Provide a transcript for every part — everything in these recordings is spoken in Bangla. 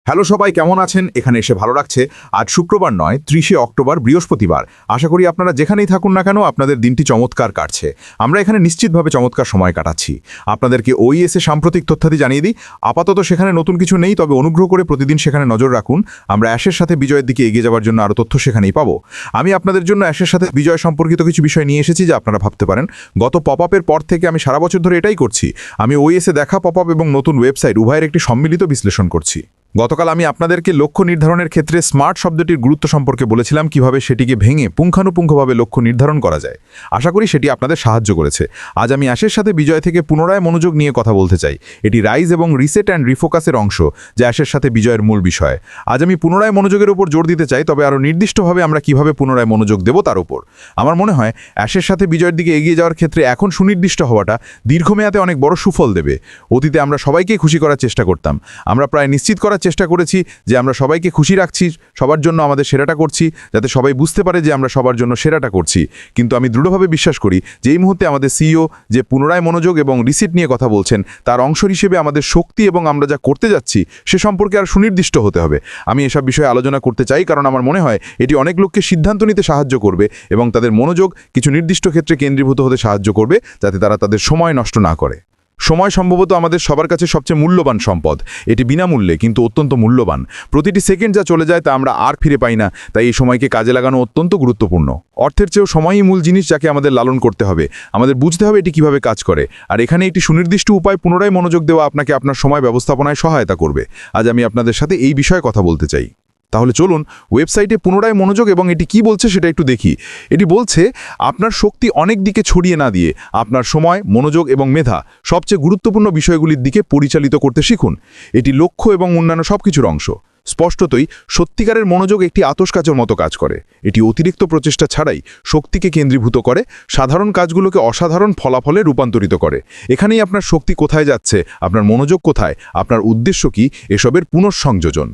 হ্যালো সবাই, কেমন আছেন? এখানে এসে ভালো লাগছে। আজ শুক্রবার নয়, 30শে অক্টোবর, বৃহস্পতিবার। আশা করি আপনারা যেখানেই থাকুন না কেন আপনাদের দিনটি চমৎকার কাটছে। আমরা এখানে নিশ্চিতভাবে চমৎকার সময় কাটাচ্ছি। আপনাদেরকে ওইএসএ সাম্প্রতিক তথ্যাদি জানিয়ে দিই। আপাতত সেখানে নতুন কিছু নেই, তবে অনুগ্রহ করে প্রতিদিন সেখানে নজর রাখুন। আমরা অ্যাশের সাথে বিজয়ের দিকে এগিয়ে যাওয়ার জন্য আরও তথ্য সেখানেই পাবো। আমি আপনাদের জন্য অ্যাশের সাথে বিজয় সম্পর্কিত কিছু বিষয় নিয়ে এসেছি যা আপনারা ভাবতে পারেন। গত পপ আপের পর থেকে আমি সারা বছর ধরে এটাই করছি। আমি ওইএসএ দেখা পপ আপ এবং নতুন ওয়েবসাইট উভয়ের একটি সম্মিলিত বিশ্লেষণ করছি। গতকাল আমি আপনাদেরকে লক্ষ্য নির্ধারণের ক্ষেত্রে স্মার্ট শব্দটির গুরুত্ব সম্পর্কে বলেছিলাম, কিভাবে সেটিকে ভেঙে পুঙ্খানুপুঙ্খভাবে লক্ষ্য নির্ধারণ করা যায়। আশা করি সেটি আপনাদের সাহায্য করেছে। আজ আমি অ্যাশের সাথে বিজয় থেকে পুনরায় মনোযোগ নিয়ে কথা বলতে চাই। এটি রাইজ এবং রিসেট অ্যান্ড রিফোকাসের অংশ, যা অ্যাশের সাথে বিজয়ের মূল বিষয়। আজ আমি পুনরায় মনোযোগের উপর জোর দিতে চাই, তবে আরও নির্দিষ্টভাবে আমরা কিভাবে পুনরায় মনোযোগ দেব তার উপর। আমার মনে হয় অ্যাশের সাথে বিজয়ের দিকে এগিয়ে যাওয়ার ক্ষেত্রে এখন সুনির্দিষ্ট হওয়াটা দীর্ঘমেয়াদে অনেক বড় সুফল দেবে। অতীতে আমরা সবাইকে খুশি করার চেষ্টা করতাম। আমরা প্রায় নিশ্চিত করার চেষ্টা করেছি যে আমরা সবাইকে খুশি রাখছি, সবার জন্য আমাদের সেরাটা করছি, যাতে সবাই বুঝতে পারে যে আমরা সবার জন্য সেরাটা করছি। কিন্তু আমি দৃঢ়ভাবে বিশ্বাস করি যে এই মুহূর্তে আমাদের সিইও যে পুনরায় মনোযোগ এবং রিসিট নিয়ে কথা বলছেন, তার অংশ হিসেবে আমাদের শক্তি এবং আমরা যা করতে যাচ্ছি সে সম্পর্কে আর সুনির্দিষ্ট হতে হবে। আমি এসব বিষয়ে আলোচনা করতে চাই কারণ আমার মনে হয় এটি অনেক লোককে সিদ্ধান্ত নিতে সাহায্য করবে এবং তাদের মনোযোগ কিছু নির্দিষ্ট ক্ষেত্রে কেন্দ্রীভূত হতে সাহায্য করবে, যাতে তারা তাদের সময় নষ্ট না করে। সময় সম্ভবত আমাদের সবার কাছে সবচেয়ে মূল্যবান সম্পদ। এটি বিনামূল্যে কিন্তু অত্যন্ত মূল্যবান। প্রতিটি সেকেন্ড যা চলে যায় তা আমরা আর ফিরে পাই না, তাই এই সময়কে কাজে লাগানো অত্যন্ত গুরুত্বপূর্ণ। অর্থের চেয়েও সময়ই মূল জিনিস, যাকে আমাদের লালন করতে হবে। আমাদের বুঝতে হবে এটি কিভাবে কাজ করে, আর এখানে একটি সুনির্দিষ্ট উপায় পুনরায় মনোযোগ দেওয়া আপনাকে আপনার সময় ব্যবস্থাপনায় সহায়তা করবে। আজ আমি আপনাদের সাথে এই বিষয়ে কথা বলতে চাই। তাহলে চলুন ওয়েবসাইটে পুনরায় মনোযোগ এবং এটি কি বলছে সেটা একটু দেখি। এটি বলছে আপনার শক্তি অনেক দিকে ছড়িয়ে না দিয়ে আপনার সময়, মনোযোগ এবং মেধা সবচেয়ে গুরুত্বপূর্ণ বিষয়গুলির দিকে পরিচালিত করতে শিখুন। এটি লক্ষ্য এবং অন্যান্য সবকিছুর অংশ। স্পষ্টতই সত্যিকারের মনোযোগ একটি আতশকাচের মতো কাজ করে। এটি অতিরিক্ত প্রচেষ্টা ছাড়াই শক্তিকে কেন্দ্রীভূত করে, সাধারণ কাজগুলোকে অসাধারণ ফলাফলে রূপান্তরিত করে। এখানেই আপনার শক্তি কোথায় যাচ্ছে, আপনার মনোযোগ কোথায়, আপনার উদ্দেশ্য কী, এসবের পুনঃসংযোজন।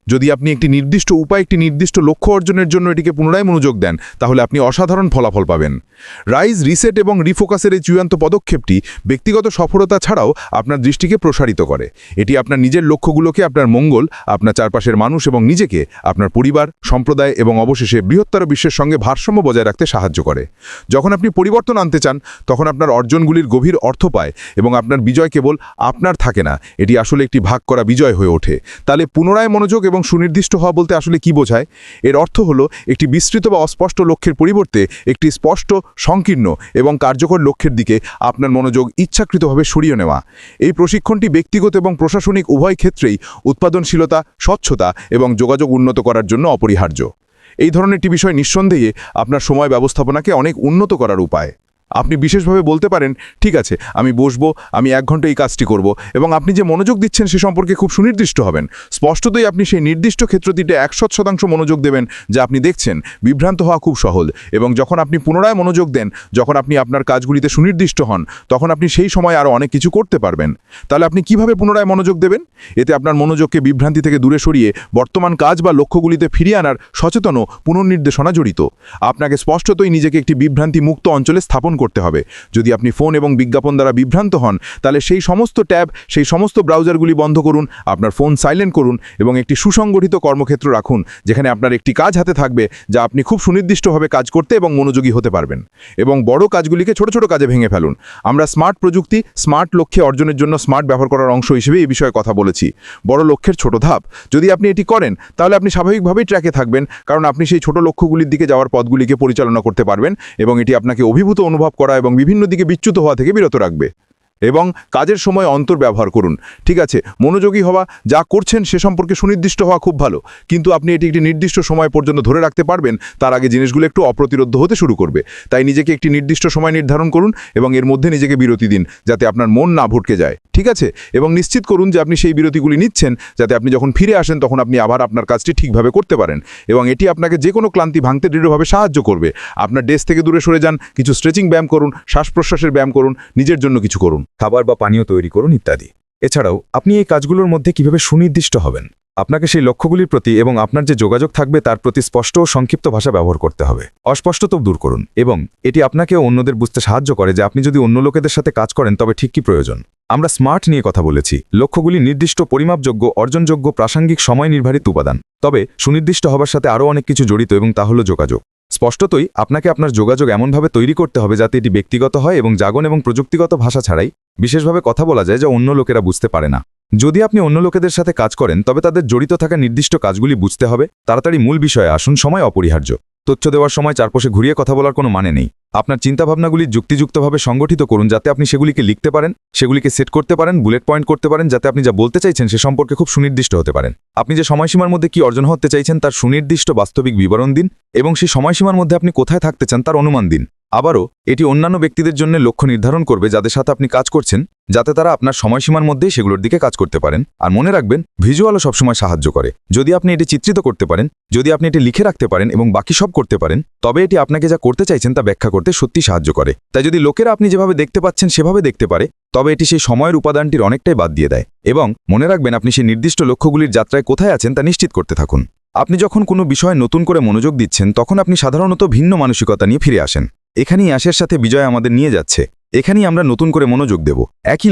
যদি আপনি একটি নির্দিষ্ট উপায়, একটি নির্দিষ্ট লক্ষ্য অর্জনের জন্য এটিকে পুনরায় মনোযোগ দেন, তাহলে আপনি অসাধারণ ফলাফল পাবেন। রাইজ, রিসেট এবং রিফোকাসের এই চূড়ান্ত পদক্ষেপটি ব্যক্তিগত সফলতা ছাড়াও আপনার দৃষ্টিকে প্রসারিত করে। এটি আপনার নিজের লক্ষ্যগুলোকে, আপনার মঙ্গল, আপনার চারপাশের মানুষ এবং নিজেকে, আপনার পরিবার, সম্প্রদায় এবং অবশেষে বৃহত্তর বিশ্বের সঙ্গে ভারসাম্য বজায় রাখতে সাহায্য করে। যখন আপনি পরিবর্তন আনতে চান, তখন আপনার অর্জনগুলির গভীর অর্থ পায় এবং আপনার বিজয় কেবল আপনার থাকে না, এটি আসলে একটি ভাগ করা বিজয় হয়ে ওঠে। তাহলে পুনরায় মনোযোগ এবং সুনির্দিষ্ট হওয়া বলতে আসলে কি বোঝায়? এর অর্থ হলো একটি বিস্তৃত বা অস্পষ্ট লক্ষ্যের পরিবর্তে একটি স্পষ্ট, সংকীর্ণ এবং কার্যকর লক্ষ্যের দিকে আপনার মনোযোগ ইচ্ছাকৃতভাবে সরিয়ে নেওয়া। এই প্রশিক্ষণটি ব্যক্তিগত এবং প্রশাসনিক উভয় ক্ষেত্রেই উৎপাদনশীলতা, স্বচ্ছতা এবং যোগাযোগ উন্নত করার জন্য অপরিহার্য। এই ধরনের একটি বিষয় নিঃসন্দেহে আপনার সময় ব্যবস্থাপনাকে অনেক উন্নত করার উপায়। আপনি বিশেষভাবে বলতে পারেন, ঠিক আছে, আমি বসবো, আমি 1 ঘন্টা এই কাজটি করব, এবং আপনি যে মনোযোগ দিচ্ছেন সে সম্পর্কে খুব সুনির্দিষ্ট হবেন। স্পষ্টতই আপনি সেই নির্দিষ্ট ক্ষেত্রটিতে 100% মনোযোগ দেবেন যা আপনি দেখছেন। বিভ্রান্ত হওয়া খুব সহজ, এবং যখন আপনি পুনরায় মনোযোগ দেন, যখন আপনি আপনার কাজগুলিতে সুনির্দিষ্ট হন, তখন আপনি সেই সময় আরও অনেক কিছু করতে পারবেন। তাহলে আপনি কিভাবে পুনরায় মনোযোগ দেবেন? এতে আপনার মনোযোগকে বিভ্রান্তি থেকে দূরে সরিয়ে বর্তমান কাজ বা লক্ষ্যগুলিতে ফিরিয়ে আনার সচেতন পুনর্নির্দেশনা জড়িত। আপনাকে স্পষ্টতই নিজেকে একটি বিভ্রান্তি মুক্ত অঞ্চলে স্থাপন করতে হবে। যদি আপনি ফোন এবং বিজ্ঞাপন দ্বারা বিভ্রান্ত হন, তাহলে সেই সমস্ত ট্যাব, সেই সমস্ত ব্রাউজারগুলি বন্ধ করুন, আপনার ফোন সাইলেন্ট করুন এবং একটি সুসংগঠিত কর্মক্ষেত্র রাখুন, যেখানে আপনার একটি কাজ হাতে থাকবে যা আপনি খুব সুনির্দিষ্টভাবে কাজ করতে এবং মনোযোগী হতে পারবেন। এবং বড় কাজগুলিকে ছোট ছোট কাজে ভেঙে ফেলুন। আমরা স্মার্ট প্রযুক্তি, স্মার্ট লক্ষ্যে অর্জনের জন্য স্মার্ট ব্যবহার করার অংশ হিসেবে এই বিষয়ে কথা বলেছি। বড় লক্ষ্যের ছোট ধাপ। যদি আপনি এটি করেন, তাহলে আপনি স্বাভাবিকভাবেই ট্র্যাকে থাকবেন, কারণ আপনি সেই ছোট লক্ষ্যগুলির দিকে যাওয়ার পথগুলিকে পরিচালনা করতে পারবেন এবং এটি আপনাকে অভিভূত অনুভব করা এবং বিভিন্ন দিকে বিচ্যুত হওয়া থেকে বিরত রাখবে। এবং কাজের সময় অন্তর ব্যবহার করুন। ঠিক আছে, মনোযোগী হওয়া, যা করছেন সে সম্পর্কে সুনির্দিষ্ট হওয়া খুব ভালো, কিন্তু আপনি এটি একটি নির্দিষ্ট সময় পর্যন্ত ধরে রাখতে পারবেন, তার আগে জিনিসগুলো একটু অপ্রতিরোধ্য হতে শুরু করবে। তাই নিজেকে একটি নির্দিষ্ট সময় নির্ধারণ করুন এবং এর মধ্যে নিজেকে বিরতি দিন, যাতে আপনার মন না ভটকে যায়। ঠিক আছে, এবং নিশ্চিত করুন যে আপনি সেই বিরতিগুলি নিচ্ছেন, যাতে আপনি যখন ফিরে আসেন তখন আপনি আবার আপনার কাজটি ঠিকভাবে করতে পারেন। এবং এটি আপনাকে যে কোনো ক্লান্তি ভাঙতে দৃঢ়ভাবে সাহায্য করবে। আপনার ডেস্ক থেকে দূরে সরে যান, কিছু স্ট্রেচিং ব্যায়াম করুন, শ্বাস প্রশ্বাসের ব্যায়াম করুন, নিজের জন্য কিছু করুন, খাবার বা পানীয় তৈরি করুন ইত্যাদি। এছাড়াও আপনি এই কাজগুলোর মধ্যে কিভাবে সুনির্দিষ্ট হবেন? আপনাকে সেই লক্ষ্যগুলির প্রতি এবং আপনার যে যোগাযোগ থাকবে তার প্রতি স্পষ্ট ও সংক্ষিপ্ত ভাষা ব্যবহার করতে হবে। অস্পষ্টতা দূর করুন এবং এটি আপনাকে অন্যদের বুঝতে সাহায্য করে যে আপনি যদি অন্য লোকেদের সাথে কাজ করেন তবে ঠিক কী প্রয়োজন। আমরা স্মার্ট নিয়ে কথা বলেছি। লক্ষ্যগুলি নির্দিষ্ট, পরিমাপযোগ্য, অর্জনযোগ্য, প্রাসঙ্গিক, সময় নির্ধারিত উপাদান। তবে সুনির্দিষ্ট হবার সাথে আরও অনেক কিছু জড়িত এবং তা হল যোগাযোগ। স্পষ্টতই আপনাকে আপনার যোগাযোগ এমনভাবে তৈরি করতে হবে যাতে এটি ব্যক্তিগত হয় এবং জাগন এবং প্রযুক্তিগত ভাষা ছাড়াই বিশেষভাবে কথা বলা যায় যা অন্য লোকেরা বুঝতে পারে না। যদি আপনি অন্য লোকেদের সাথে কাজ করেন তবে তাদের জড়িত থাকা নির্দিষ্ট কাজগুলি বুঝতে হবে। তাড়াতাড়ি মূল বিষয়ে আসুন। সময় অপরিহার্য। তথ্য দেওয়ার সময় চারপাশে ঘুরিয়ে কথা বলার কোনো মানে নেই। আপনার চিন্তাভাবনাগুলি যুক্তিযুক্তভাবে সংগঠিত করুন যাতে আপনি সেগুলিকে লিখতে পারেন, সেগুলিকে সেট করতে পারেন, বুলেট পয়েন্ট করতে পারেন, যাতে আপনি যা বলতে চাইছেন সে সম্পর্কে খুব সুনির্দিষ্ট হতে পারেন। আপনি যে সময়সীমার মধ্যে কি অর্জন হতে চাইছেন তার সুনির্দিষ্ট বাস্তবিক বিবরণ দিন এবং সেই সময়সীমার মধ্যে আপনি কোথায় থাকতে চান তার অনুমান দিন। আবারও এটি অন্যান্য ব্যক্তিদের জন্য লক্ষ্য নির্ধারণ করবে যাদের সাথে আপনি কাজ করছেন, যাতে তারা আপনার সময়সীমার মধ্যেই সেগুলোর দিকে কাজ করতে পারেন। আর মনে রাখবেন, ভিজুয়ালও সবসময় সাহায্য করে। যদি আপনি এটি চিত্রিত করতে পারেন, যদি আপনি এটি লিখে রাখতে পারেন এবং বাকি সব করতে পারেন, তবে এটি আপনাকে যা করতে চাইছেন তা ব্যাখ্যা করতে সত্যি সাহায্য করে। তাই যদি লোকেরা আপনি যেভাবে দেখতে পাচ্ছেন সেভাবে দেখতে পারে, তবে এটি সেই সময়ের উপাদানটির অনেকটাই বাদ দিয়ে দেয়। এবং মনে রাখবেন, আপনি সেই নির্দিষ্ট লক্ষ্যগুলির যাত্রায় কোথায় আছেন তা নিশ্চিত করতে থাকুন। আপনি যখন কোনো বিষয়ে নতুন করে মনোযোগ দিচ্ছেন তখন আপনি সাধারণত ভিন্ন মানসিকতা নিয়ে ফিরে আসেন। এখানেই আশের সাথে বিজয় আমাদের নিয়ে যাচ্ছে। এখানেই আমরা নতুন করে মনোযোগ দেব। একই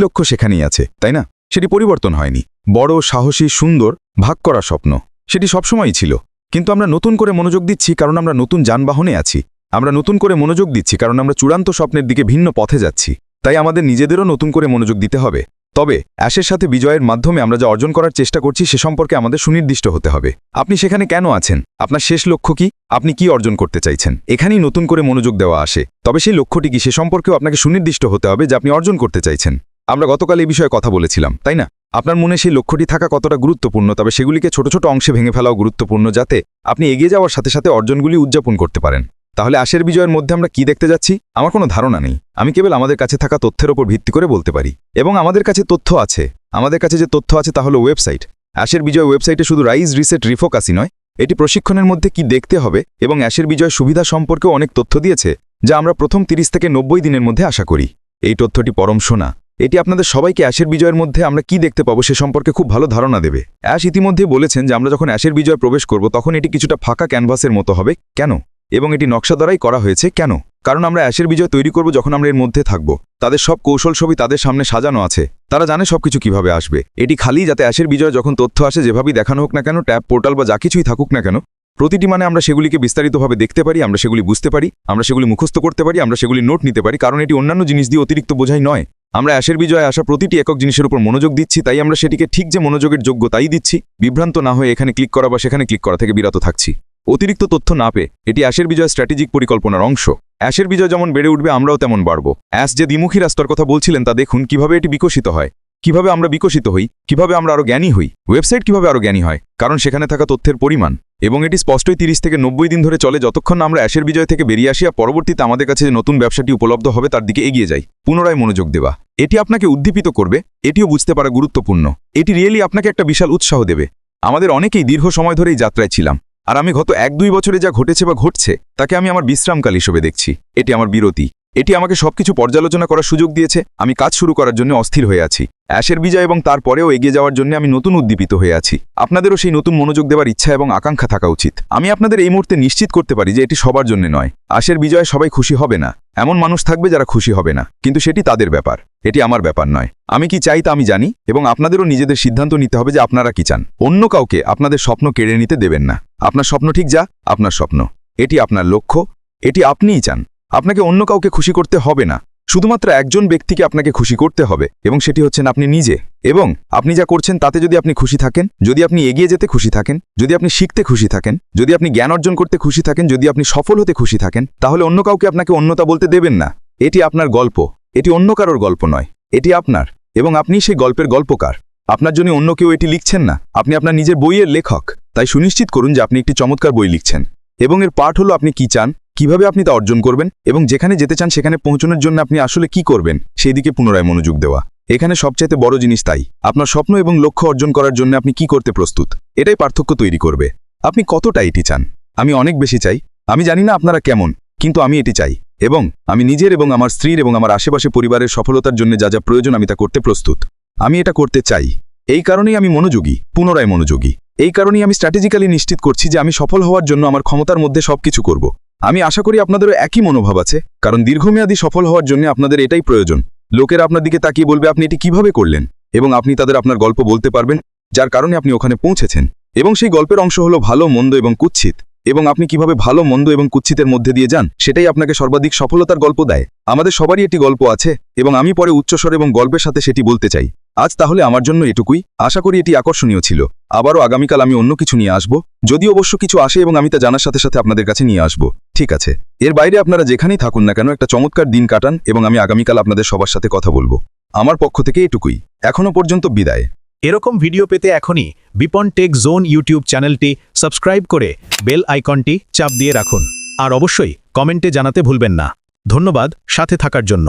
লক্ষ্য সেখানেই আছে, তাই না? সেটি পরিবর্তন হয়নি। বড়, সাহসী, সুন্দর, ভাগ করা স্বপ্ন সেটি সবসময়ই ছিল। কিন্তু আমরা নতুন করে মনোযোগ দিচ্ছি কারণ আমরা নতুন যানবাহনে আছি। আমরা নতুন করে মনোযোগ দিচ্ছি কারণ আমরা চূড়ান্ত স্বপ্নের দিকে ভিন্ন পথে যাচ্ছি। তাই আমাদের নিজেদেরও নতুন করে মনোযোগ দিতে হবে। তবে অ্যাশের সাথে বিজয়ের মাধ্যমে আমরা যা অর্জন করার চেষ্টা করছি সে সম্পর্কে আমাদের সুনির্দিষ্ট হতে হবে। আপনি সেখানে কেন আছেন? আপনার শেষ লক্ষ্য কি? আপনি কি অর্জন করতে চাইছেন? এখানেই নতুন করে মনোযোগ দেওয়া আসে। তবে সেই লক্ষ্যটি কি সে সম্পর্কেও আপনাকে সুনির্দিষ্ট হতে হবে যা আপনি অর্জন করতে চাইছেন। আমরা গতকাল এই বিষয়ে কথা বলেছিলাম, তাই না? আপনার মনে সেই লক্ষ্যটি থাকা কতটা গুরুত্বপূর্ণ, তবে সেগুলিকে ছোট ছোট অংশে ভেঙে ফেলাও গুরুত্বপূর্ণ যাতে আপনি এগিয়ে যাওয়ার সাথে সাথে অর্জনগুলি উদযাপন করতে পারেন। তাহলে আশের বিজয়ের মধ্যে আমরা কি দেখতে যাচ্ছি? আমার কোনো ধারণা নেই। আমি কেবল আমাদের কাছে থাকা তথ্যের ওপর ভিত্তি করে বলতে পারি। এবং আমাদের কাছে তথ্য আছে। আমাদের কাছে যে তথ্য আছে তা হলো ওয়েবসাইট। অ্যাশের বিজয় ওয়েবসাইটে শুধু রাইজ, রিসেট, রিফোকাসই নয়, এটি প্রশিক্ষণের মধ্যে কি দেখতে হবে এবং অ্যাশের বিজয় সুবিধা সম্পর্কেও অনেক তথ্য দিয়েছে যা আমরা প্রথম 30 থেকে 90 দিনের মধ্যে আশা করি। এই তথ্যটি পরম সোনা। এটি আপনাদের সবাইকে অ্যাশের বিজয়ের মধ্যে আমরা কি দেখতে পাবো সে সম্পর্কে খুব ভালো ধারণা দেবে। অ্যাশ ইতিমধ্যে বলেছেন যে আমরা যখন অ্যাশের বিজয় প্রবেশ করব তখন এটি কিছুটা ফাঁকা ক্যানভাসের মতো হবে। কেন? এবং এটি নকশা দ্বারাই করা হয়েছে। কেন? কারণ আমরা অ্যাশের বিজয় তৈরি করব যখন আমরা এর মধ্যে থাকব। তাদের সব কৌশল ছবি তাদের সামনে সাজানো আছে। তারা জানে সবকিছু কিভাবে আসবে। এটি খালি যাতে অ্যাশের বিজয় যখন তথ্য আসে যেভাবেই দেখানো হোক না কেন, ট্যাব, পোর্টাল বা যা কিছুই থাকুক না কেন, প্রতিটি মানে আমরা সেগুলিকে বিস্তারিতভাবে দেখতে পারি, আমরা সেগুলি বুঝতে পারি, আমরা সেগুলি মুখস্থ করতে পারি, আমরা সেগুলি নোট নিতে পারি। কারণ এটি অন্যান্য জিনিস দিয়ে অতিরিক্ত বোঝাই নয়। আমরা অ্যাশের বিজয়ে আসা প্রতিটি একক জিনিসের উপর মনোযোগ দিচ্ছি, তাই আমরা সেটিকে ঠিক যে মনোযোগের যোগ্য তাই দিচ্ছি। বিভ্রান্ত না হয়ে এখানে ক্লিক করা বা সেখানে ক্লিক করা থেকে বিরত থাকছি। অতিরিক্ত তথ্য না পেয়ে এটি অ্যাশের বিজয় স্ট্র্যাটেজিক পরিকল্পনার অংশ। অ্যাশের বিজয় যেমন বেড়ে উঠবে আমরাও তেমন বাড়ব। অ্যাশ যে দ্বিমুখী রাস্তার কথা বলছিলেন তা দেখুন কিভাবে এটি বিকশিত হয়, কিভাবে আমরা বিকশিত হই, কিভাবে আমরা আরও জ্ঞানী হই। ওয়েবসাইট কিভাবে আরও জ্ঞানী হয়? কারণ সেখানে থাকা তথ্যের পরিমাণ। এবং এটি স্পষ্টই 30 থেকে 90 দিন ধরে চলে, যতক্ষণ না আমরা অ্যাশের বিজয় থেকে বেরিয়ে আসি আর পরবর্তীতে আমাদের কাছে যে নতুন ব্যবসাটি উপলব্ধ হবে তার দিকে এগিয়ে যাই। পুনরায় মনোযোগ দেওয়া এটি আপনাকে উদ্দীপিত করবে। এটিও বুঝতে পারা গুরুত্বপূর্ণ। এটি রিয়েলি আপনাকে একটা বিশাল উৎসাহ দেবে। আমাদের অনেকেই দীর্ঘ সময় ধরে এই যাত্রায় ছিলাম, আর আমি গত 1-2 বছরে যা ঘটেছে বা ঘটছে তাকে আমি আমার বিশ্রামকাল হিসেবে দেখছি। এটি আমার বিরতি। এটি আমাকে সবকিছু পর্যালোচনা করার সুযোগ দিয়েছে। আমি কাজ শুরু করার জন্য অস্থির হয়ে আছি। অ্যাশের বিজয় এবং তারপরেও এগিয়ে যাওয়ার জন্য আমি নতুন উদ্দীপিত হয়ে আছি। আপনাদেরও সেই নতুন মনোযোগ দেওয়ার ইচ্ছা এবং আকাঙ্ক্ষা থাকা উচিত। আমি আপনাদের এই মুহূর্তে নিশ্চিত করতে পারি যে এটি সবার জন্য নয়। অ্যাশের বিজয়ে সবাই খুশি হবে না। এমন মানুষ থাকবে যারা খুশি হবে না, কিন্তু সেটি তাদের ব্যাপার। এটি আমার ব্যাপার নয়। আমি কি চাই তা আমি জানি এবং আপনাদেরও নিজেদের সিদ্ধান্ত নিতে হবে যে আপনারা কি চান। অন্য কাউকে আপনাদের স্বপ্ন কেড়ে নিতে দেবেন না। আপনার স্বপ্ন ঠিক যা আপনার স্বপ্ন, এটি আপনার লক্ষ্য, এটি আপনিই চান। আপনাকে অন্য কাউকে খুশি করতে হবে না। শুধুমাত্র একজন ব্যক্তিকে আপনাকে খুশি করতে হবে এবং সেটি হচ্ছেন আপনি নিজে। এবং আপনি যা করছেন তাতে যদি আপনি খুশি থাকেন, যদি আপনি এগিয়ে যেতে খুশি থাকেন, যদি আপনি শিখতে খুশি থাকেন, যদি আপনি জ্ঞান অর্জন করতে খুশি থাকেন, যদি আপনি সফল হতে খুশি থাকেন, তাহলে অন্য কাউকে আপনাকে অন্যতা বলতে দেবেন না। এটি আপনার গল্প। এটি অন্য কারোর গল্প নয়। এটি আপনার এবং আপনি সেই গল্পের গল্পকার। আপনার জন্য অন্য কেউ এটি লিখছেন না। আপনি আপনার নিজের বইয়ের লেখক। তাই সুনিশ্চিত করুন যে আপনি একটি চমৎকার বই লিখছেন এবং এর পাঠ হলো আপনি কি চান, কিভাবে আপনি তা অর্জন করবেন এবং যেখানে যেতে চান সেখানে পৌঁছানোর জন্য আপনি আসলে কি করবেন সেই দিকে পুনরায় মনোযোগ দেওয়া। এখানে সবচাইতে বড় জিনিস তাই আপনার স্বপ্ন এবং লক্ষ্য অর্জন করার জন্য আপনি কি করতে প্রস্তুত। এটাই পার্থক্য তৈরি করবে। আপনি কতটা এটি চান। আমি অনেক বেশি চাই। আমি জানি না আপনারা কেমন, কিন্তু আমি এটি চাই এবং আমি নিজের এবং আমার স্ত্রীর এবং আমার আশেপাশে পরিবারের সফলতার জন্য যা যা প্রয়োজন আমি তা করতে প্রস্তুত। আমি এটা করতে চাই। এই কারণেই আমি মনোযোগী, পুনরায় মনোযোগী। এই কারণেই আমি স্ট্র্যাটেজিক্যালি নিশ্চিত করছি যে আমি সফল হওয়ার জন্য আমার ক্ষমতার মধ্যে সবকিছু করব। আমি আশা করি আপনাদেরও একই মনোভাব আছে, কারণ দীর্ঘমেয়াদী সফল হওয়ার জন্য আপনাদের এটাই প্রয়োজন। লোকেরা আপনার দিকে তাকিয়ে বলবে আপনি এটি কিভাবে করলেন, এবং আপনি তাদের আপনার গল্প বলতে পারবেন, যার কারণে আপনি ওখানে পৌঁছেছেন। এবং সেই গল্পের অংশ হলো ভালো মন্দ এবং কুৎসিত, এবং আপনি কিভাবে ভালো মন্দ এবং কুৎসিতের মধ্যে দিয়ে যান সেটাই আপনাকে সর্বাধিক সফলতার গল্প দেয়। আমাদের সবারই একটি গল্প আছে, এবং আমি পরে উচ্চস্বর এবং গল্পের সাথে সেটি বলতে চাই। আজ তাহলে আমার জন্য এটুকুই। আশা করি এটি আকর্ষণীয় ছিল। আবারও আগামীকাল আমি অন্য কিছু নিয়ে আসব, যদি অবশ্য কিছু আসে এবং আমি তা জানার সাথে সাথে আপনাদের কাছে নিয়ে আসব। ঠিক আছে, এর বাইরে আপনারা যেখানেই থাকুন না কেন একটা চমৎকার দিন কাটান, এবং আমি আগামীকাল আপনাদের সবার সাথে কথা বলবো। আমার পক্ষ থেকে এটুকুই। এখনো পর্যন্ত বিদায়। এরকম ভিডিও পেতে এখনই বিপন টেক জোন ইউটিউব চ্যানেলটি সাবস্ক্রাইব করে বেল আইকনটি চাপ দিয়ে রাখুন। আর অবশ্যই কমেন্টে জানাতে ভুলবেন না। ধন্যবাদ সাথে থাকার জন্য।